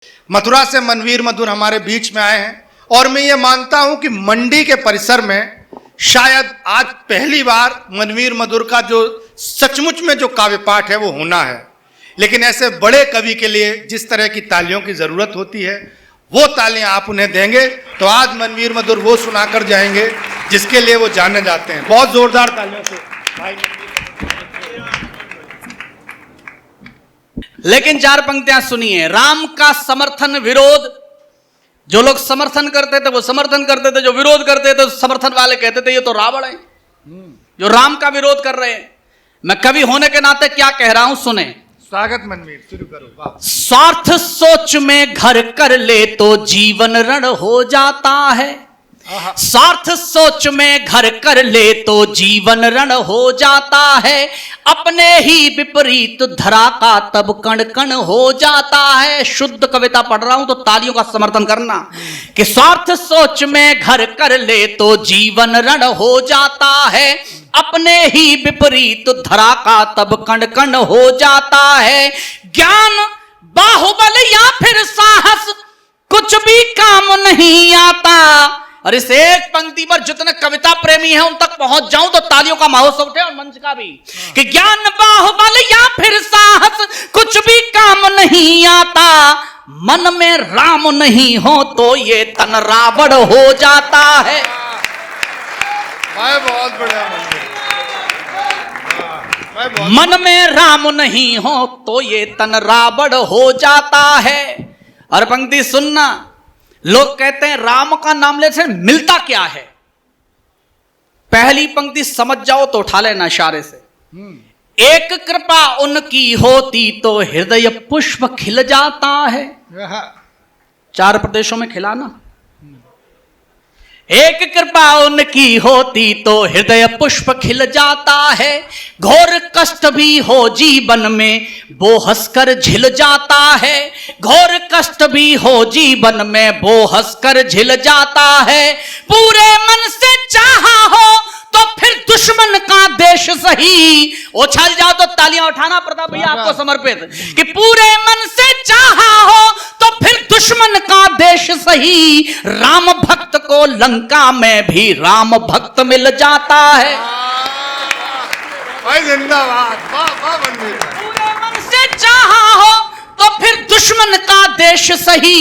मथुरा से मनवीर मधुर हमारे बीच में आए हैं और मैं ये मानता हूं कि मंडी के परिसर में शायद आज पहली बार मनवीर मधुर का जो सचमुच में जो काव्य पाठ है वो होना है। लेकिन ऐसे बड़े कवि के लिए जिस तरह की तालियों की जरूरत होती है वो तालियां आप उन्हें देंगे तो आज मनवीर मधुर वो सुनाकर जाएंगे जिसके लिए वो जाने जाते हैं। बहुत जोरदार तालियों से भाई। लेकिन चार पंक्तियां सुनिए। राम का समर्थन विरोध, जो लोग समर्थन करते थे वो समर्थन करते थे, जो विरोध करते थे समर्थन वाले कहते थे ये तो रावण है जो राम का विरोध कर रहे हैं। मैं कवि होने के नाते क्या कह रहा हूं सुने। स्वागत मनवीर, शुरू करो। स्वार्थ सोच में घर कर ले तो जीवन रण हो जाता है। स्वार्थ सोच में घर कर ले तो जीवन रण हो जाता है। अपने ही विपरीत धरा का तब कण कण हो जाता है। शुद्ध कविता पढ़ रहा हूं तो तालियों का समर्थन करना कि स्वार्थ सोच में घर कर ले तो जीवन रण हो जाता है। अपने ही विपरीत धरा का तब कण कण हो जाता है। ज्ञान बाहुबल या फिर साहस कुछ भी काम नहीं आता। और इस एक पंक्ति पर जितने कविता प्रेमी हैं उन तक पहुंच जाऊं तो तालियों का महोत्सव उठे और मंच का भी कि ज्ञान बाहुबल या फिर साहस कुछ भी काम नहीं आता। मन में राम नहीं हो तो ये तन रावण हो जाता है। भाई बहुत बढ़िया मन में राम नहीं हो तो ये तन रावण हो जाता है। और पंक्ति सुनना, लोग कहते हैं राम का नाम लेने से मिलता क्या है। पहली पंक्ति समझ जाओ तो उठा लेना इशारे से। एक कृपा उनकी होती तो हृदय पुष्प खिल जाता है। 4 प्रदेशों में खिला ना। एक कृपा उनकी होती तो हृदय पुष्प खिल जाता है। घोर कष्ट भी हो जीवन में वो हंसकर झिल जाता है। घोर कष्ट भी हो जीवन में वो हंसकर झिल जाता है। पूरे मन से चाहा हो तो फिर दुश्मन का देश सही। उछल जाओ तो तालियां उठाना प्रताप भैया आपको समर्पित कि पूरे मन से चाहा हो तो फिर दुश्मन का देश सही। राम भक्त को लंका में भी राम भक्त मिल जाता है। भाई जिंदाबाद। पूरे मन से चाहा हो तो फिर दुश्मन का देश सही।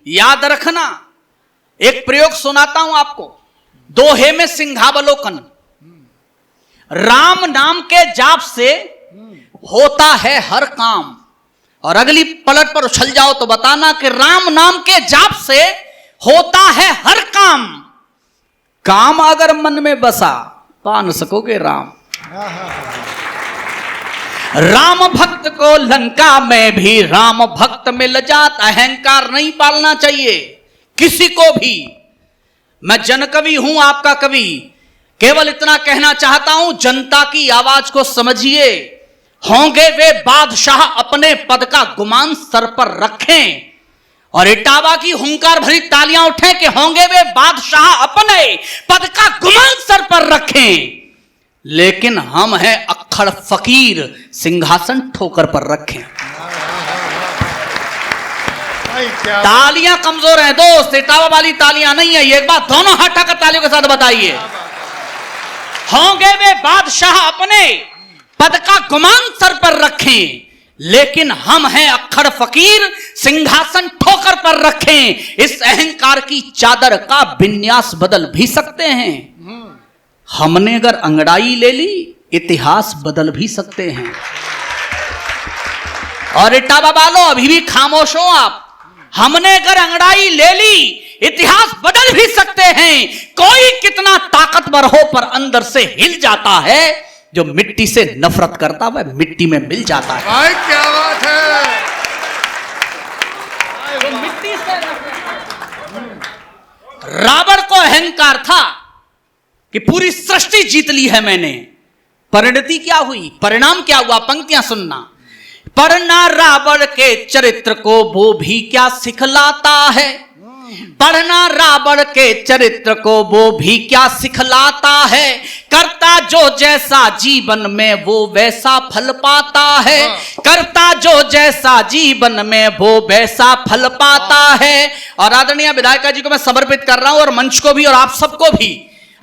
याद रखना, एक प्रयोग सुनाता हूं आपको। दोहे में सिंहावलोकन। राम नाम के जाप से होता है हर काम। और अगली पलट पर उछल जाओ तो बताना कि राम नाम के जाप से होता है हर काम। काम अगर मन में बसा पा न सकोगे राम। राम भक्त को लंका में भी राम भक्त मिल जाता। अहंकार नहीं पालना चाहिए किसी को भी। मैं जनकवि हूं, आपका कवि। केवल इतना कहना चाहता हूं, जनता की आवाज को समझिए। होंगे वे बादशाह अपने पद का गुमान सर पर रखें। और इटावा की हुंकार भरी तालियां उठें कि होंगे वे बादशाह अपने पद का गुमान सर पर रखें। लेकिन हम हैं अक्खड़ फकीर, सिंहासन ठोकर पर रखें। तालियां कमजोर हैं दोस्त, इटावा वाली तालियां नहीं है। एक बात दोनों हाथ उठाकर तालियों के साथ बताइए। होंगे वे बादशाह अपने पद का गुमान सर पर रखें। लेकिन हम हैं अक्खड़ फकीर, सिंहासन ठोकर पर रखें। इस अहंकार की चादर का विन्यास बदल भी सकते हैं। हमने अगर अंगड़ाई ले ली इतिहास बदल भी सकते हैं। और इटावा वालों अभी भी खामोश हो आप। हमने अगर अंगड़ाई ले ली इतिहास बदल भी सकते हैं। कोई कितना ताकतवर हो पर अंदर से हिल जाता है। जो मिट्टी से नफरत करता वह मिट्टी में मिल जाता है। भाई क्या बात है। मिट्टी से रावण को अहंकार था कि पूरी सृष्टि जीत ली है मैंने। परिणति क्या हुई, परिणाम क्या हुआ, पंक्तियां सुनना। पढ़ना रावण के चरित्र को वो भी क्या सिखलाता है। पढ़ना रावण के चरित्र को वो भी क्या सिखलाता है, करता जो जैसा जीवन में वो वैसा फल पाता है, करता जो जैसा जीवन में वो वैसा फल पाता है। और आदरणीय विधायिका जी को मैं समर्पित कर रहा हूं, और मंच को भी और आप सबको भी।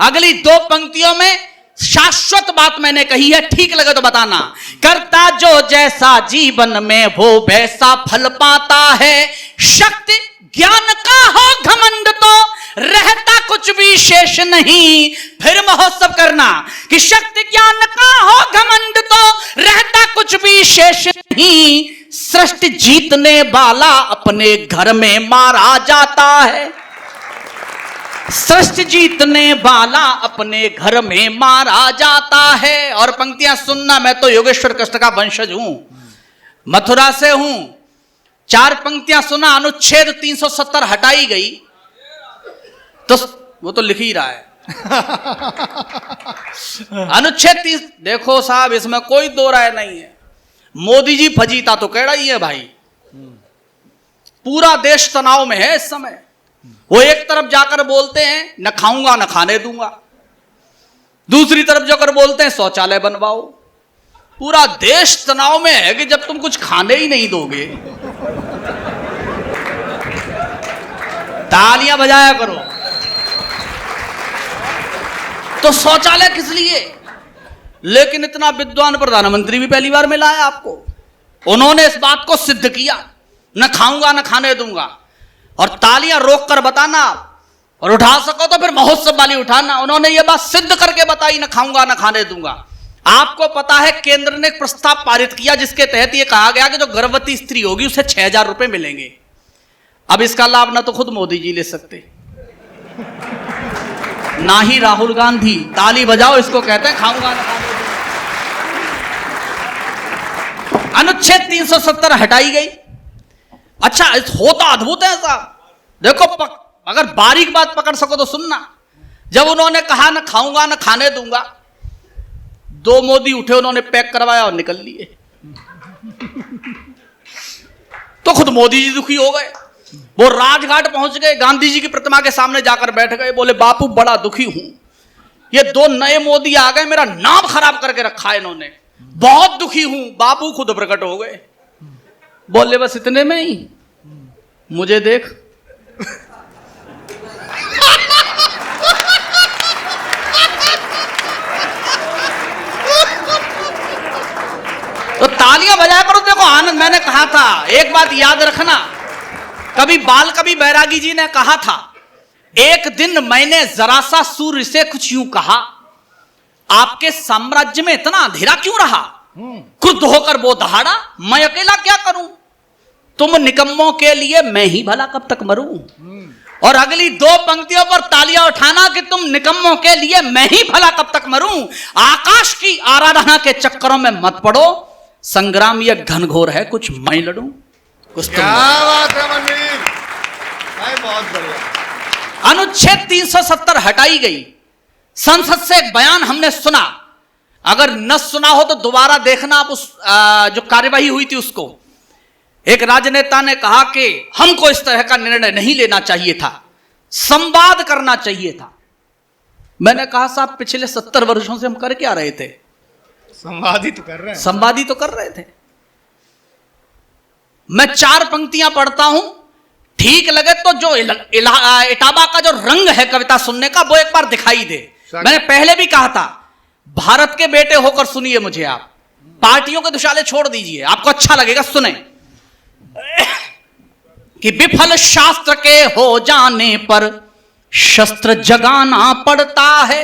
अगली दो पंक्तियों में शाश्वत बात मैंने कही है, ठीक लगे तो बताना। करता जो जैसा जीवन में वो वैसा फल पाता है, शक्ति ज्ञान का हो घमंड तो रहता कुछ भी शेष नहीं। फिर महोत्सव करना कि शक्ति ज्ञान का हो घमंड तो रहता कुछ भी शेष नहीं। सृष्टि जीतने वाला अपने घर में मारा जाता है, सृष्टि जीतने वाला अपने घर में मारा जाता है। और पंक्तियां सुनना, मैं तो योगेश्वर कृष्ण का वंशज हूं, मथुरा से हूं। चार पंक्तियां सुना, अनुच्छेद 370 हटाई गई तो वो तो लिख ही रहा है। अनुच्छेद 30, देखो साहब इसमें कोई दो राय नहीं है। मोदी जी फजीता तो कह रही है भाई, पूरा देश तनाव में है इस समय। वो एक तरफ जाकर बोलते हैं न खाऊंगा न खाने दूंगा, दूसरी तरफ जाकर बोलते हैं शौचालय बनवाओ। पूरा देश तनाव में है कि जब तुम कुछ खाने ही नहीं दोगे। तालियां बजाया करो। तो शौचालय किस लिए? लेकिन इतना विद्वान प्रधानमंत्री भी पहली बार मिला है आपको। उन्होंने इस बात को सिद्ध किया, न खाऊंगा न खाने दूंगा। और तालियां रोक कर बताना, और उठा सको तो फिर महोत्सव वाली उठाना। उन्होंने ये बात सिद्ध करके बताई, न खाऊंगा न खाने दूंगा। आपको पता है केंद्र ने एक प्रस्ताव पारित किया जिसके तहत यह कहा गया कि जो गर्भवती स्त्री होगी उसे 6,000 रुपए मिलेंगे। अब इसका लाभ ना तो खुद मोदी जी ले सकते, ना ही राहुल गांधी। ताली बजाओ, इसको कहते हैं खाऊंगा न खाने दूंगा। अनुच्छेद 370 हटाई गई। अच्छा, होता अद्भुत है साहब। देखो अगर बारीक बात पकड़ सको तो सुनना। जब उन्होंने कहा न खाऊंगा न खाने दूंगा, दो मोदी उठे, उन्होंने पैक करवाया और निकल लिए। तो खुद मोदी जी दुखी हो गए। वो राजघाट पहुंच गए, गांधी जी की प्रतिमा के सामने जाकर बैठ गए, बोले बापू बड़ा दुखी हूं, ये दो नए मोदी आ गए, मेरा नाम खराब करके रखा है इन्होंने, बहुत दुखी हूं। बापू खुद प्रकट हो गए, बोले बस इतने में ही मुझे देख। तो तालियां बजाया करो, देखो आनंद। मैंने कहा था, एक बात याद रखना, कभी बैरागी जी ने कहा था, एक दिन मैंने जरा सा सूर्य से कुछ यूं कहा, आपके साम्राज्य में इतना अंधेरा क्यों रहा? क्रुद्ध होकर वो दहाड़ा, मैं अकेला क्या करूं, तुम निकम्मों के लिए मैं ही भला कब तक मरूं। और अगली दो पंक्तियों पर तालियां उठाना कि तुम निकम्मों के लिए मैं ही भला कब तक मरूं। आकाश की आराधना के चक्करों में मत पड़ो, संग्राम यह घनघोर है, कुछ मैं लड़ूं कुछ तुम। क्या बात है मनवीर भाई, बहुत बढ़िया। अनुच्छेद 370 हटाई गई। संसद से एक बयान हमने सुना, अगर न सुना हो तो दोबारा देखना आप। उस जो कार्यवाही हुई थी उसको, एक राजनेता ने कहा कि हमको इस तरह का निर्णय नहीं लेना चाहिए था, संवाद करना चाहिए था। मैंने कहा साहब पिछले 70 वर्षों से हम कर क्या रहे थे? संवाद ही तो कर रहे हैं। संवाद ही तो कर रहे थे। मैं 4 पंक्तियां पढ़ता हूं, ठीक लगे तो जो इटाबा का जो रंग है कविता सुनने का वो एक बार दिखाई दे। मैंने पहले भी कहा था, भारत के बेटे होकर सुनिए मुझे आप, पार्टियों के दुशाले छोड़ दीजिए, आपको अच्छा लगेगा, सुने कि विफल शास्त्र के हो जाने पर शस्त्र जगाना पड़ता है,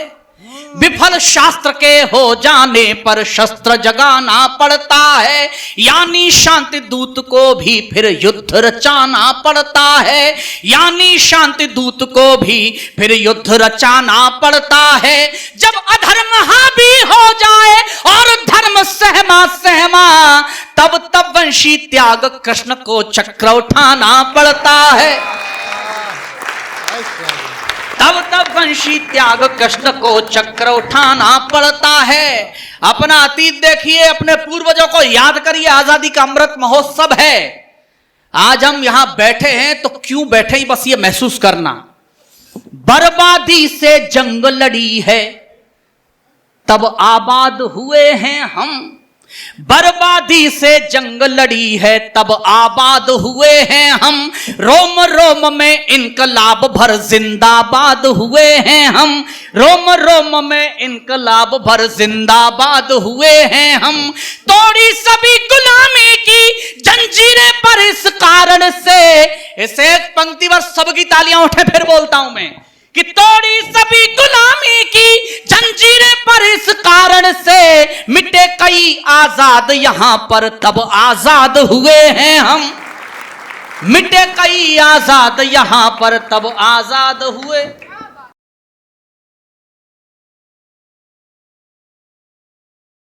विफल शास्त्र के हो जाने पर शस्त्र जगाना पड़ता है, यानी शांति दूत को भी फिर युद्ध रचाना पड़ता है, यानी शांति दूत को भी फिर युद्ध रचाना पड़ता है। जब अधर्म हावी हो जाए और धर्म सहमा सहमा, तब वंशी त्याग कृष्ण को चक्र उठाना पड़ता है, तब वंशी त्याग कृष्ण को चक्र उठाना पड़ता है। अपना अतीत देखिए, अपने पूर्वजों को याद करिए, आजादी का अमृत महोत्सव है। आज हम यहां बैठे हैं तो क्यों बैठे ही बस ये महसूस करना, बर्बादी से जंग लड़ी है तब आबाद हुए हैं हम, बर्बादी से जंग लड़ी है तब आबाद हुए हैं हम, रोम रोम में इनकलाब भर जिंदाबाद हुए हैं हम, रोम रोम में इनकलाब भर जिंदाबाद हुए हैं हम, तोड़ी सभी गुलामी की जंजीरें पर इस कारण से, इसे एक पंक्ति पर सबकी तालियां उठे फिर बोलता हूं मैं कि तोड़ी सभी गुलामी की जंजीरें पर इस कारण से, मिटे कई आजाद यहां पर तब आजाद हुए हैं हम, मिटे कई आजाद यहां पर तब आजाद हुए।